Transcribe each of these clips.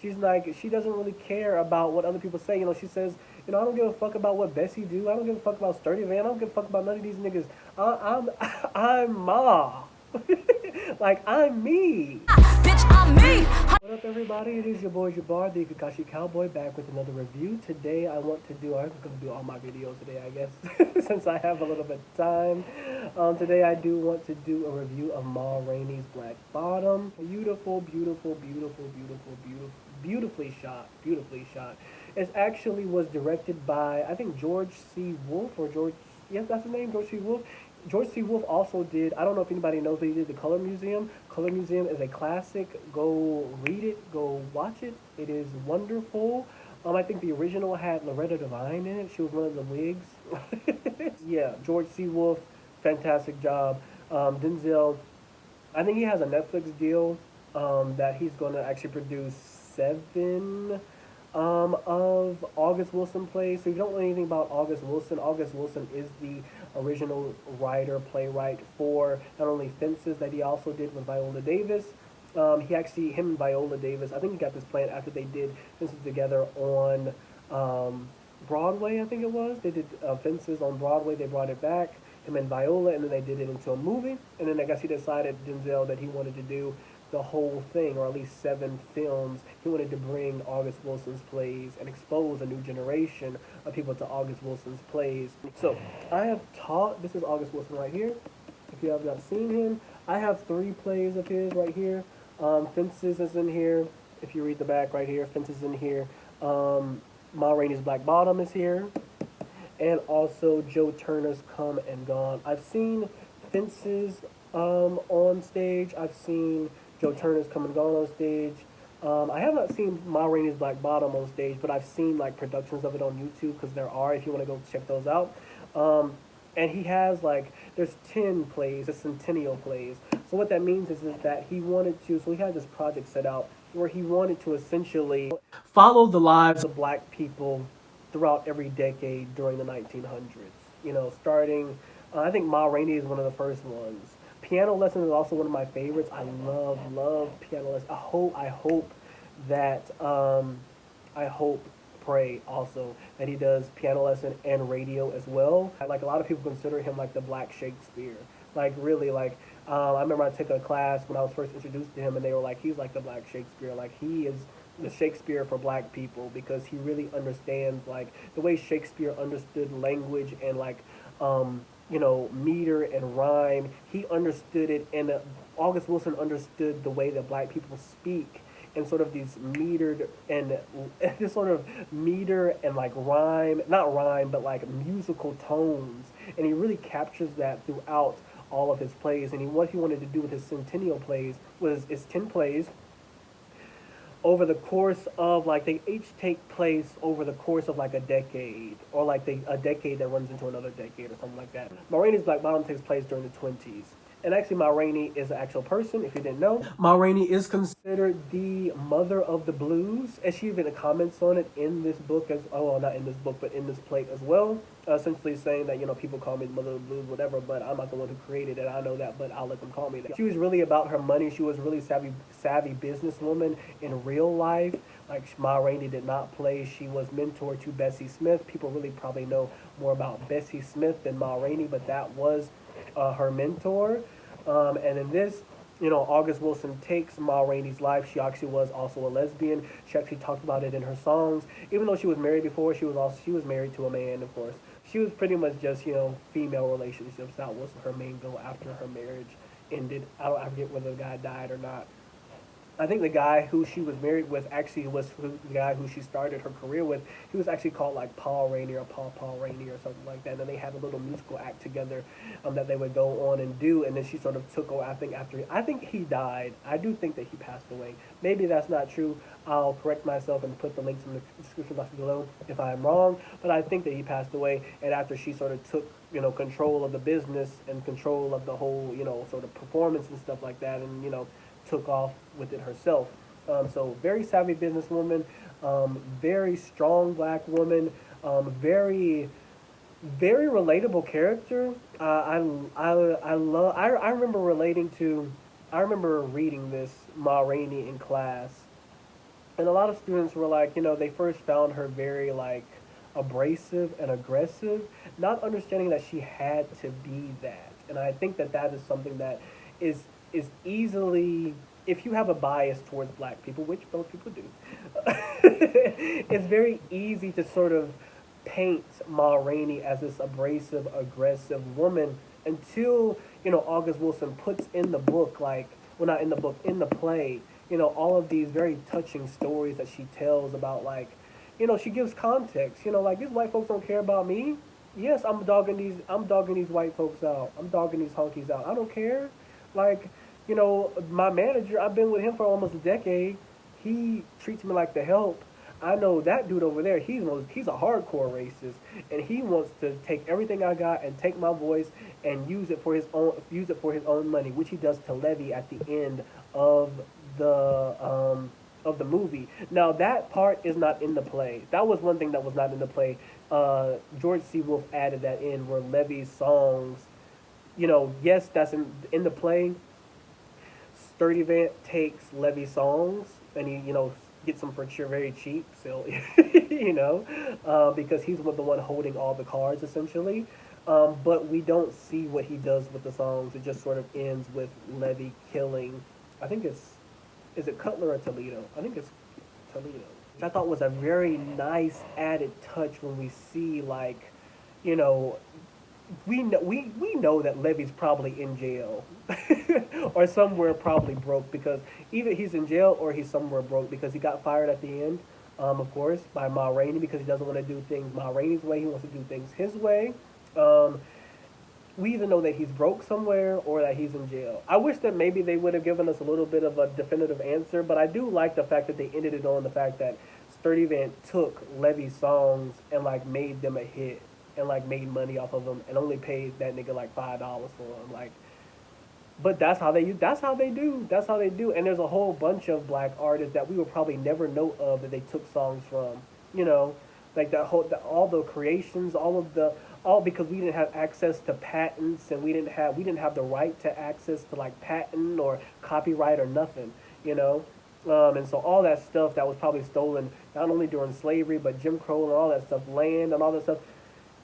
She's like, she doesn't really care about what other people say. She says, I don't give a fuck about what Bessie do. I don't give a fuck about Sturdy Van. I don't give a fuck about none of these niggas. I'm I'm Ma. Like, I'm me. Bitch, I'm me. What up, everybody? It is your boy Jabbar, the Kakashi Cowboy, back with another review. Today, I'm going to do all my videos today, I guess, since I have a little bit of time. Today, I do want to do a review of Ma Rainey's Black Bottom. Beautiful, beautiful, beautiful, beautiful, beautiful, beautifully shot. It actually was directed by, I think, George C. Wolfe, or George, yes, that's his name, George C. Wolfe. George C. Wolfe also did, I don't know if anybody knows, but he did The Color Museum. Color Museum is a classic. Go read it, go watch it. It is wonderful. I think the original had Loretta Devine in it. She was one of the wigs. Yeah, George C. Wolfe, fantastic job. Denzel, I think he has a Netflix deal that he's going to actually produce seven of August Wilson plays. So if you don't know anything about August Wilson is the original writer, playwright for not only Fences that he also did with Viola Davis. Him and Viola Davis, I think he got this plan after they did Fences together on Broadway, I think it was. They did Fences on Broadway, they brought it back, him and Viola, and then they did it into a movie. And then I guess he decided, Denzel, that he wanted to do the whole thing, or at least seven films. He wanted to bring August Wilson's plays and expose a new generation of people to August Wilson's plays. So I have taught, this is August Wilson right here. If you have not seen him, I have three plays of his right here. Fences is in here. If you read the back right here, Fences is in here. Ma Rainey's Black Bottom is here. And also Joe Turner's Come and Gone. I've seen Fences on stage. I've seen Joe Turner's Come and Gone on stage. I have not seen Ma Rainey's Black Bottom on stage, but I've seen like productions of it on YouTube because there are, if you want to go check those out. And he has like, there's 10 plays, the centennial plays. So what that means is that he wanted to, so he had this project set out where he wanted to essentially follow the lives of black people throughout every decade during the 1900s. Starting, I think Ma Rainey is one of the first ones. Piano Lesson is also one of my favorites. I love Piano Lesson. I hope, pray also that he does Piano Lesson and radio as well. Like, a lot of people consider him like the Black Shakespeare. Like, really, like, I remember I took a class when I was first introduced to him, and they were like, he's like the Black Shakespeare. Like, he is the Shakespeare for black people because he really understands, like, the way Shakespeare understood language and, like, meter and rhyme. He understood it, and August Wilson understood the way that black people speak and sort of these metered and this sort of meter and like rhyme, not rhyme, but like musical tones. And he really captures that throughout all of his plays. And what he wanted to do with his centennial plays was it's 10 plays over the course of, like, they each take place over the course of like a decade, or like a decade that runs into another decade or something like that. Ma Rainey's Black Bottom takes place during the 20s. And actually, Ma Rainey is an actual person, if you didn't know. Ma Rainey is considered the mother of the blues, and she even comments on it in this book, well, not in this book, but in this plate as well. Essentially saying that, people call me the mother of the blues, whatever, but I'm not the one who created it. I know that, but I'll let them call me that. She was really about her money. She was a really savvy businesswoman in real life. Like, Ma Rainey did not play. She was mentor to Bessie Smith. People really probably know more about Bessie Smith than Ma Rainey, but that was her mentor. And in this, August Wilson takes Ma Rainey's life. She actually was also a lesbian. She actually talked about it in her songs. Even though she was married before, she was married to a man, of course. She was pretty much just, female relationships. That was her main goal after her marriage ended. I forget whether the guy died or not. I think the guy who she was married with actually was the guy who she started her career with. He was actually called like Paul Rainey or Paul Rainey or something like that. And then they had a little musical act together that they would go on and do. And then she sort of took over. I think he died. I do think that he passed away. Maybe that's not true. I'll correct myself and put the links in the description box below if I'm wrong. But I think that he passed away. And after she sort of took control of the business and control of the whole sort of performance and stuff like that, and took off with it herself. So very savvy businesswoman, very strong black woman, very relatable character. I remember reading this Ma Rainey in class, And a lot of students were like, they first found her very like abrasive and aggressive, not understanding that she had to be that. And I think that that is something that is is easily, if you have a bias towards black people, which most people do, it's very easy to sort of paint Ma Rainey as this abrasive, aggressive woman until August Wilson puts in the book, like, well, not in the book, in the play, all of these very touching stories that she tells about, like, she gives context. Like, these white folks don't care about me. Yes, I'm dogging these white folks out. I'm dogging these honkies out. I don't care. Like, my manager, I've been with him for almost a decade. He treats me like the help. I know that dude over there. He's a hardcore racist, and he wants to take everything I got and take my voice and use it for his own money, which he does to Levy at the end of the movie. Now that part is not in the play. That was one thing that was not in the play. George C. Wolfe added that in where Levy's songs. Yes, that's in the play. Sturdy Vant takes Levy songs and he, gets them for very cheap, so because he's the one holding all the cards essentially. But we don't see what he does with the songs. It just sort of ends with Levy killing. I think is it Cutler or Toledo? I think it's Toledo. Which I thought was a very nice added touch when we see, like, you know, we know that Levy's probably in jail or somewhere probably broke, because either he's in jail or he's somewhere broke because he got fired at the end, of course, by Ma Rainey, because he doesn't want to do things Ma Rainey's way. He wants to do things his way. Um, we either know that he's broke somewhere or that he's in jail. I wish that maybe they would have given us a little bit of a definitive answer, but I do like the fact that they ended it on the fact that Sturdy Vant took Levy's songs and like made them a hit and like made money off of them and only paid that nigga like $5 for them. Like, but that's how they do. And there's a whole bunch of black artists that we will probably never know of that they took songs from. You know, like all the creations, all because we didn't have access to patents, and we didn't have the right to access to like patent or copyright or nothing. You know. And so all that stuff that was probably stolen not only during slavery but Jim Crow and all that stuff, land and all that stuff,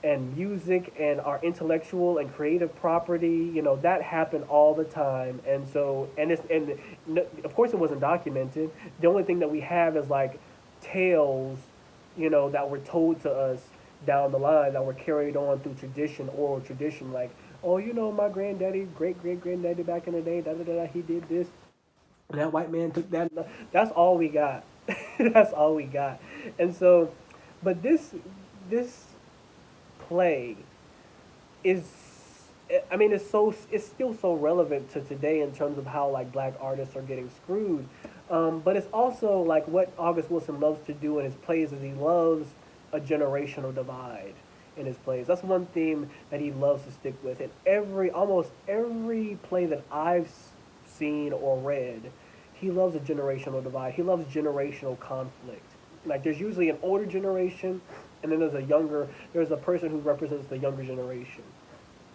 and music and our intellectual and creative property, that happened all the time. And so, of course it wasn't documented. The only thing that we have is like tales, that were told to us down the line, that were carried on through tradition, oral tradition, like, oh, my granddaddy, great great granddaddy back in the day, da da da, he did this, and that white man took that. That's all we got. That's all we got. And so, but this play is, I mean, it's still so relevant to today in terms of how like black artists are getting screwed. But it's also like what August Wilson loves to do in his plays is he loves a generational divide in his plays. That's one theme that he loves to stick with. In almost every play that I've seen or read, he loves a generational divide. He loves generational conflict. Like, there's usually an older generation, and then there's a person who represents the younger generation.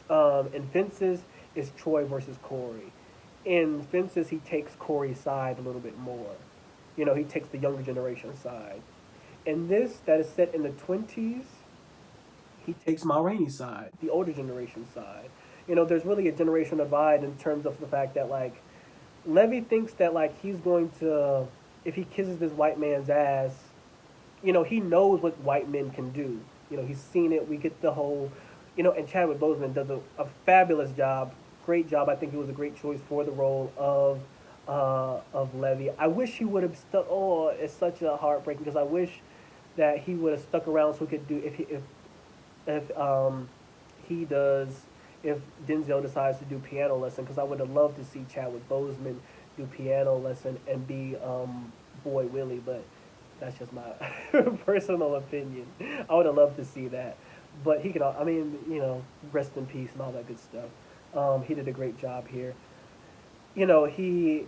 In Fences, it's Troy versus Corey. In Fences, he takes Corey's side a little bit more. He takes the younger generation side. In this, that is set in the 20s, he takes Ma Rainey's side, the older generation side. There's really a generational divide in terms of the fact that, like, Levy thinks that, like, he's going to, if he kisses this white man's ass, he knows what white men can do. He's seen it. We get the whole, and Chadwick Boseman does a fabulous job, great job. I think he was a great choice for the role of Levy. I wish he would have stuck. Oh, it's such a heartbreaking, because I wish that he would have stuck around so he could do if he does if Denzel decides to do piano lesson, because I would have loved to see Chadwick Boseman do piano lesson and be Boy Willie, but that's just my personal opinion. I would have loved to see that, but he could. I mean, rest in peace and all that good stuff. He did a great job here. Levy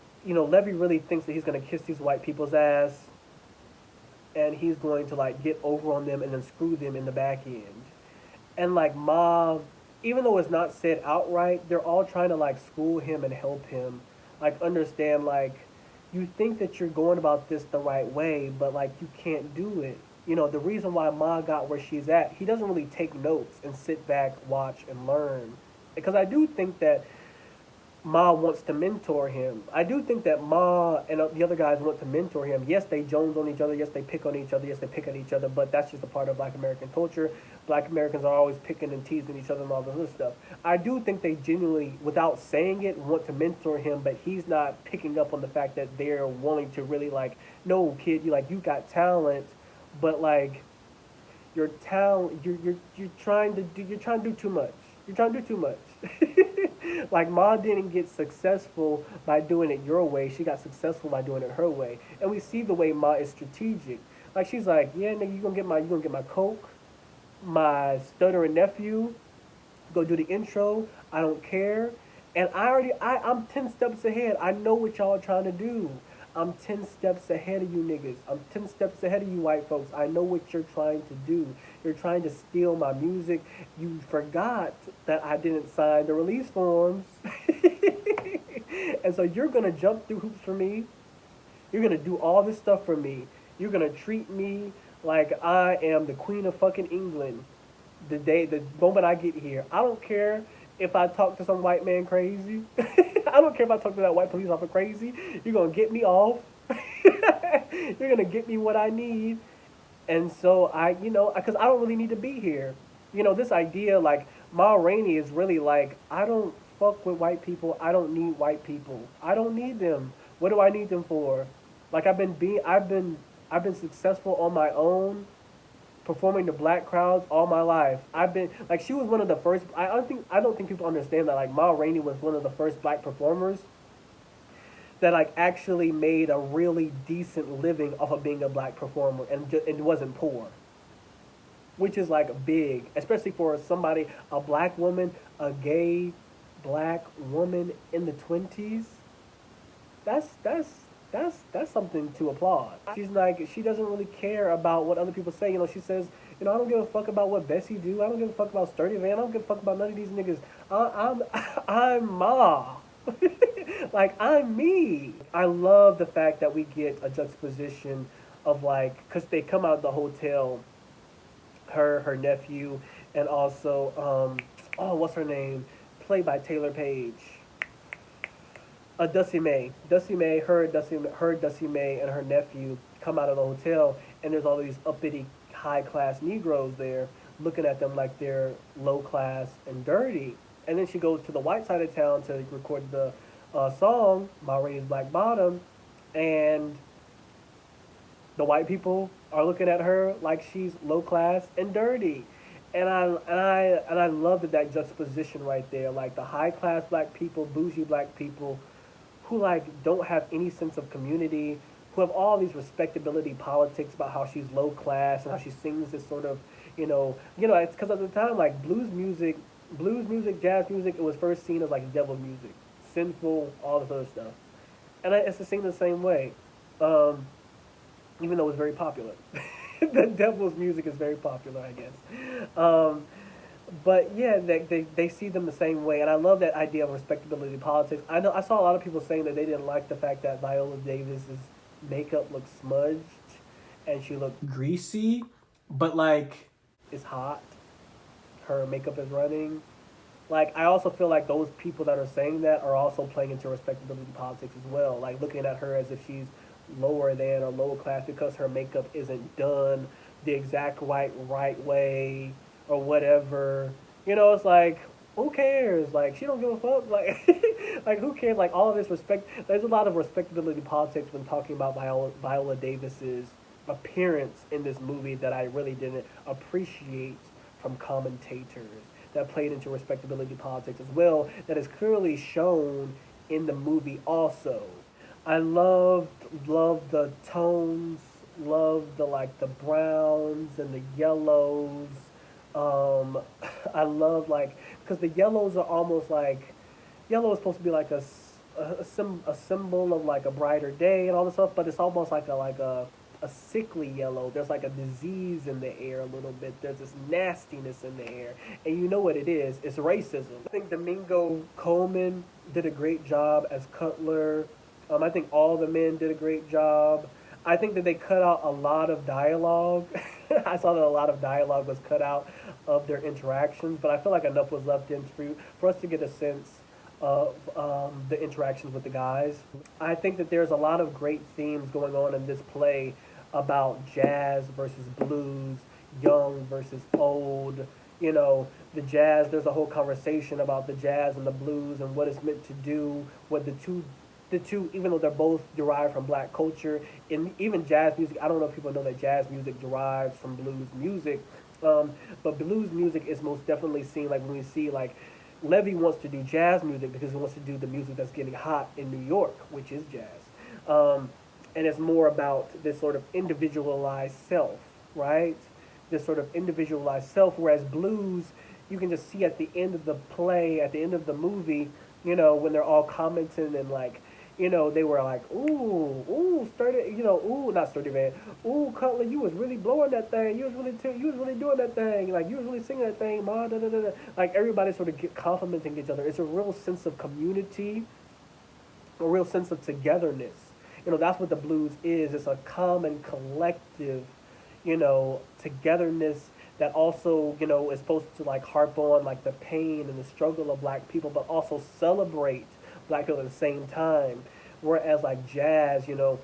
really thinks that he's gonna kiss these white people's ass, and he's going to like get over on them and then screw them in the back end. And like Ma, even though it's not said outright, they're all trying to like school him and help him, like understand like you think that you're going about this the right way, but like you can't do it. You know, the reason why Ma got where she's at, he doesn't really take notes and sit back, watch, and learn. Because I do think that Ma wants to mentor him. I do think that Ma and the other guys want to mentor him. Yes, they jones on each other. Yes, they pick on each other. Yes, they pick at each other. But that's just a part of Black American culture. Black Americans are always picking and teasing each other and all this other stuff. I do think they genuinely, without saying it, want to mentor him. But he's not picking up on the fact that they're wanting to really like, no, kid, you got talent, but like your talent, you're trying to do too much. You're trying to do too much. Like Ma didn't get successful by doing it your way. She got successful by doing it her way. And we see the way Ma is strategic. Like she's like, yeah, nigga, you gonna get my coke, my stuttering nephew, go do the intro. I don't care. And I'm 10 steps ahead. I know what y'all are trying to do. I'm 10 steps ahead of you niggas. I'm 10 steps ahead of you white folks. I know what you're trying to do. You're trying to steal my music. You forgot that I didn't sign the release forms. And so you're going to jump through hoops for me. You're going to do all this stuff for me. You're going to treat me like I am the queen of fucking England the moment I get here. I don't care if I talk to some white man crazy. I don't care if I talk to that white police officer crazy. You're gonna get me off. You're gonna get me what I need. And so because I don't really need to be here. You know, this idea like Ma Rainey is really like, I don't fuck with white people. I don't need white people. I don't need them. What do I need them for? Like I've been successful on my own performing to black crowds all my life. I've been like she was one of the first. I don't think people understand that like Ma Rainey was one of the first black performers that like actually made a really decent living off of being a black performer and wasn't poor, which is like big, especially for somebody, a black woman, a gay black woman in the 20s. That's that's something to applaud. She's like she doesn't really care about what other people say. You know, she says, you know, I don't give a fuck about what Bessie do. I don't give a fuck about Sturdy Van. I don't give a fuck about none of these niggas. I'm Ma. Like I'm me. I love the fact that we get a juxtaposition of like, cause they come out of the hotel, her nephew, and also oh what's her name, played by Taylor Page. Dusty May. Dusty May, and her nephew come out of the hotel, and there's all these uppity, high class Negroes there, looking at them like they're low class and dirty. And then she goes to the white side of town to record the song, Ma Rainey's Black Bottom, and the white people are looking at her like she's low class and dirty. And I love that juxtaposition right there, like the high class black people, bougie black people, who like don't have any sense of community, who have all these respectability politics about how she's low class and how she sings this sort of, it's because at the time like blues music, jazz music, it was first seen as like devil music, sinful, all this other stuff, and it's seen the same way, even though it's very popular. The devil's music is very popular, I guess. But yeah, they see them the same way, and I love that idea of respectability politics. I saw a lot of people saying that they didn't like the fact that Viola Davis's makeup looked smudged and she looked greasy, but like it's hot. Her makeup is running. Like I also feel like those people that are saying that are also playing into respectability politics as well, like looking at her as if she's lower than or lower class because her makeup isn't done the exact right way or whatever. You know, it's like who cares? Like she don't give a fuck. Like like who cares? Like all of this respect. There's a lot of respectability politics when talking about Viola Davis's appearance in this movie that I really didn't appreciate from commentators that played into respectability politics as well. That is clearly shown in the movie also. I loved the tones, loved the like the browns and the yellows. Um, I love like because the yellows are almost like yellow is supposed to be like a symbol of like a brighter day and all this stuff, but it's almost like a sickly yellow. There's like a disease in the air a little bit. There's this nastiness in the air, and you know what it is? It's racism. I think Domingo Coleman did a great job as Cutler. I think all the men did a great job. I think that they cut out a lot of dialogue. I saw that a lot of dialogue was cut out of their interactions, but I feel like enough was left in for us to get a sense of the interactions with the guys. I think that there's a lot of great themes going on in this play about jazz versus blues, young versus old. You know, the jazz, there's a whole conversation about the jazz and the blues and what it's meant to do, what the two, even though they're both derived from black culture, and even jazz music. I don't know if people know that jazz music derives from blues music, but blues music is most definitely seen like when we see like Levy wants to do jazz music because he wants to do the music that's getting hot in New York, which is jazz, and it's more about this sort of individualized self, right? This sort of individualized self, whereas blues, you can just see at the end of the play, at the end of the movie, when they're all commenting and like, they were like, ooh, sturdy, ooh, not sturdy man, ooh, Cutler, you was really blowing that thing, you was really doing that thing, like you was really singing that thing, ma, da da da da. Like everybody sort of complimenting each other. It's a real sense of community, a real sense of togetherness. That's what the blues is. It's a common collective, togetherness that also, is supposed to like harp on like the pain and the struggle of black people, but also celebrate black people at the same time. Whereas like jazz, they're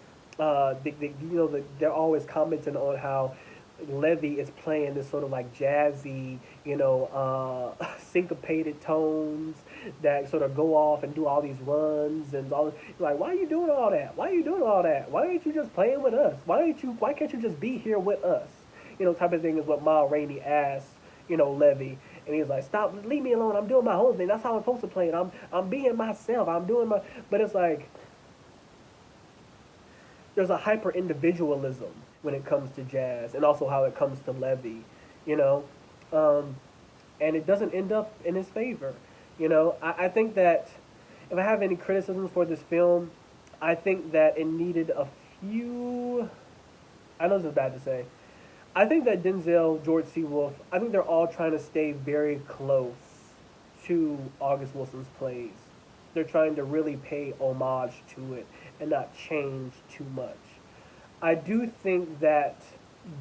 always commenting on how Levy is playing this sort of like jazzy, syncopated tones that sort of go off and do all these runs and all. Like, why are you doing all that? Why are you doing all that? Why aren't you just playing with us? Why can't you just be here with us? Type of thing is what Ma Rainey asked, Levy. And he was like, stop, leave me alone. I'm doing my own thing. That's how I'm supposed to play it. I'm being myself. I'm doing my, but it's like, there's a hyper individualism when it comes to jazz and also how it comes to Levy, you know, um, and it doesn't end up in his favor. I think that if I have any criticisms for this film, I think that it needed a few. I know this is bad to say. I think that Denzel, George C. Wolfe, I think they're all trying to stay very close to August Wilson's plays. They're trying to really pay homage to it and not change too much. I do think that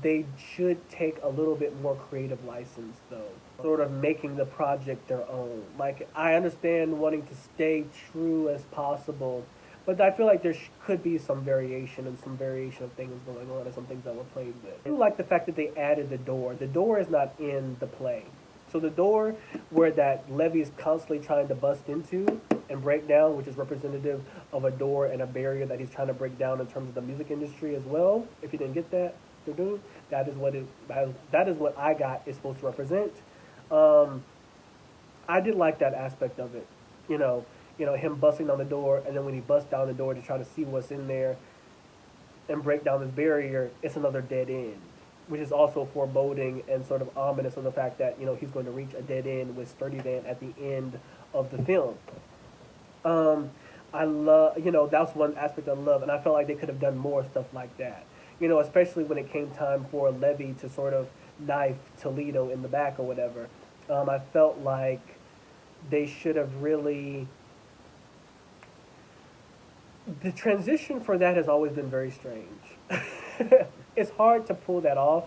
they should take a little bit more creative license, though, sort of making the project their own. Like, I understand wanting to stay true as possible, but I feel like there could be some variation and some variation of things going on and some things that were played with. I do like the fact that they added the door. The door is not in the play. So the door where that Levy is constantly trying to bust into and break down, which is representative of a door and a barrier that he's trying to break down in terms of the music industry as well. If you didn't get that, that is what that is what I got is supposed to represent. I did like that aspect of it. Him busting down the door, and then when he busts down the door to try to see what's in there and break down this barrier, it's another dead end, which is also foreboding and sort of ominous of the fact that he's going to reach a dead end with Sturdy Van at the end of the film. I love, that's one aspect I love, and I felt like they could have done more stuff like that. Especially when it came time for Levy to sort of knife Toledo in the back or whatever. I felt like they should have really. The transition for that has always been very strange. It's hard to pull that off.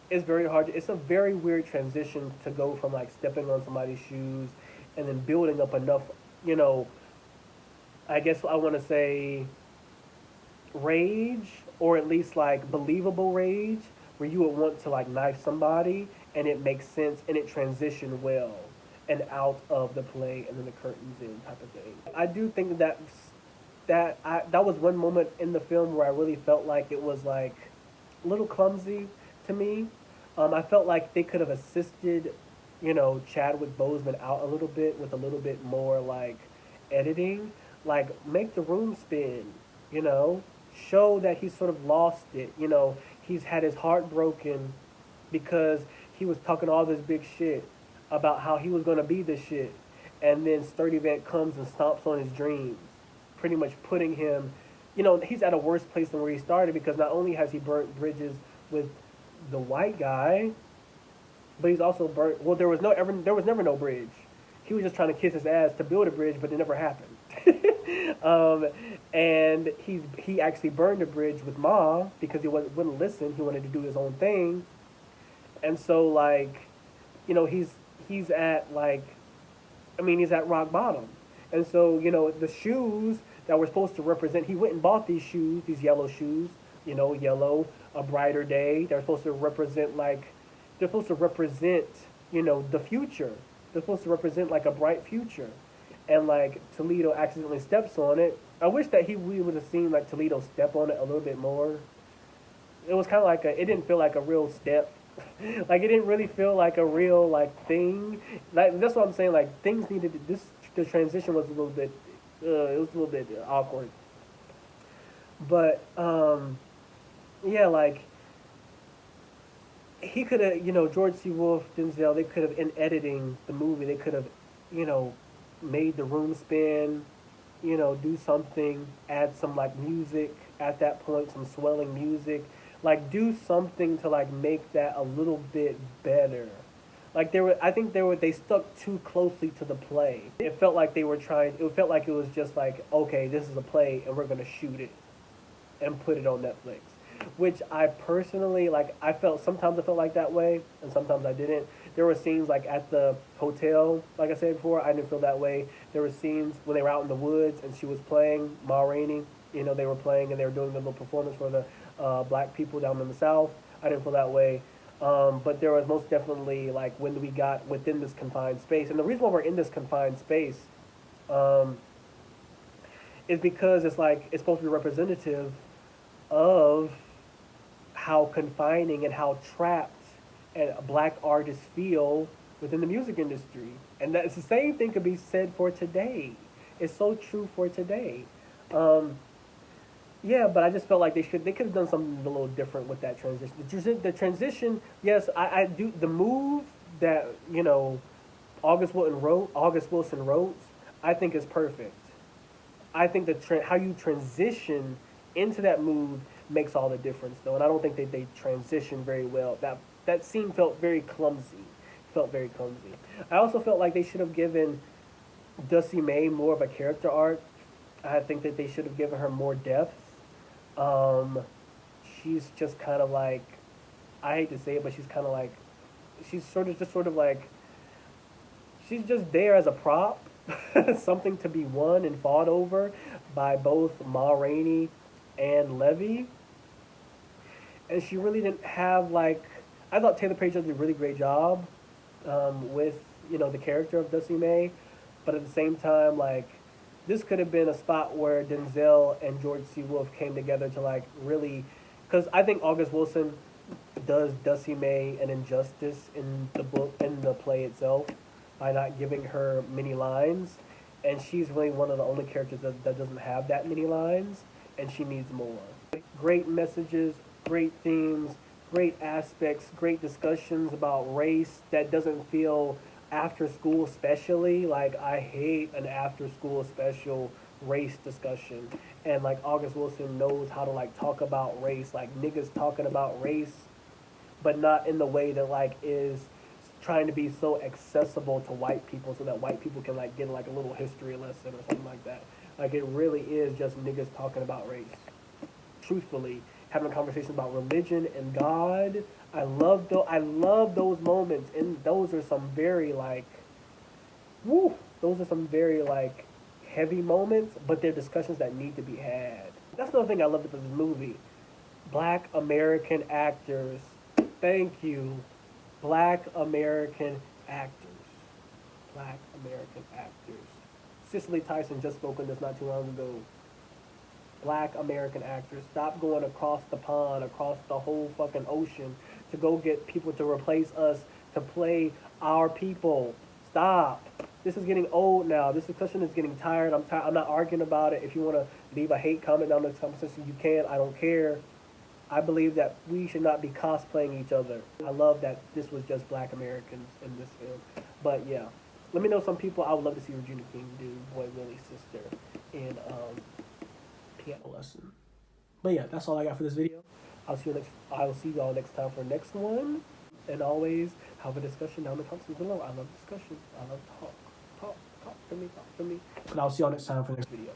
It's very hard. It's a very weird transition to go from like stepping on somebody's shoes and then building up enough, I guess I want to say rage, or at least like believable rage, where you would want to like knife somebody and it makes sense and it transitioned well and out of the play and then the curtains in type of thing. I do think that was one moment in the film where I really felt like it was like a little clumsy to me. I felt like they could have assisted, Chadwick Boseman out a little bit with a little bit more like editing, like make the room spin, show that he sort of lost it. He's had his heart broken because he was talking all this big shit about how he was going to be this shit. And then Sturdy Vant comes and stomps on his dreams, pretty much putting him, he's at a worse place than where he started, because not only has he burnt bridges with the white guy, but he's also burnt, well, there was never no bridge. He was just trying to kiss his ass to build a bridge, but it never happened. um, and he actually burned a bridge with Ma because he wouldn't listen. He wanted to do his own thing, and so like, he's at like, I mean, he's at rock bottom, and so the shoes that were supposed to represent. He went and bought these shoes, these yellow shoes. Yellow, a brighter day. They're supposed to represent like, they're supposed to represent the future. They're supposed to represent like a bright future, and like Toledo accidentally steps on it. I wish that we would have seen like Toledo step on it a little bit more. It was kind of like it didn't feel like a real step. Like it didn't really feel like a real like thing. Like that's what I'm saying. Like things needed to, this the transition was a little bit. It was a little bit awkward. But yeah, like he could have, George C. Wolfe, Denzel, they could have, in editing the movie, they could have, you know, made the room spin, do something, add some like music at that point, some swelling music, like do something to like make that a little bit better. Like I think they stuck too closely to the play. It felt like they were trying. It felt like it was just like, okay, this is a play, and we're gonna shoot it and put it on Netflix. Which I personally like. Sometimes I felt like that way, and sometimes I didn't. There were scenes like at the hotel, like I said before, I didn't feel that way. There were scenes when they were out in the woods and she was playing Ma Rainey. They were playing and they were doing a little performance for the black people down in the South. I didn't feel that way. But there was most definitely like when we got within this confined space, and the reason why we're in this confined space um, is because it's like it's supposed to be representative of how confining and how trapped and black artists feel within the music industry. And that's the same thing could be said for today. It's so true for today. Um, yeah, but I just felt like they could have done something a little different with that transition. The transition, yes, I do the move that August Wilson wrote, I think is perfect. I think how you transition into that move makes all the difference, though, and I don't think they transitioned very well. That scene felt very clumsy. Felt very clumsy. I also felt like they should have given Dusty May more of a character arc. I think that they should have given her more depth. Um, she's just kind of like, I hate to say it, but she's kind of like, she's sort of like, she's just there as a prop, something to be won and fought over by both Ma Rainey and Levy. And she really didn't have like, I thought Taylor Page did a really great job with the character of Dusty May, but at the same time, like, this could have been a spot where Denzel and George C. Wolfe came together to like really, because I think August Wilson does Dusty May an injustice in the play itself by not giving her many lines, and she's really one of the only characters that doesn't have that many lines, and she needs more. Great messages, great themes, great aspects, great discussions about race that doesn't feel after school specially. Like I hate an after school special race discussion. And like August Wilson knows how to like talk about race, like niggas talking about race, but not in the way that like is trying to be so accessible to white people so that white people can like get like a little history lesson or something like that. Like it really is just niggas talking about race. Truthfully, having a conversation about religion and God. I love those moments, and those are some very like, woo. Those are some very like heavy moments, but they're discussions that need to be had. That's another thing I loved about this movie. Black American actors. Thank you, Black American actors. Black American actors. Cicely Tyson just spoke on this not too long ago. Black American actors. Stop going across the pond, across the whole fucking ocean to go get people to replace us to play our people. Stop. This is getting old now. This discussion is getting tired. I'm tired. I'm not arguing about it. If you want to leave a hate comment down in the conversation, you can. I don't care. I believe that we should not be cosplaying each other. I love that this was just Black Americans in this film. But yeah, let me know some people I would love to see Regina King do Boy Willie's sister in Piano Lesson. But yeah, that's all I got for this video. I will see y'all next time for the next one. And always have a discussion down in the comments below. I love discussion. I love talk. Talk to me. And I'll see y'all next time for the next video.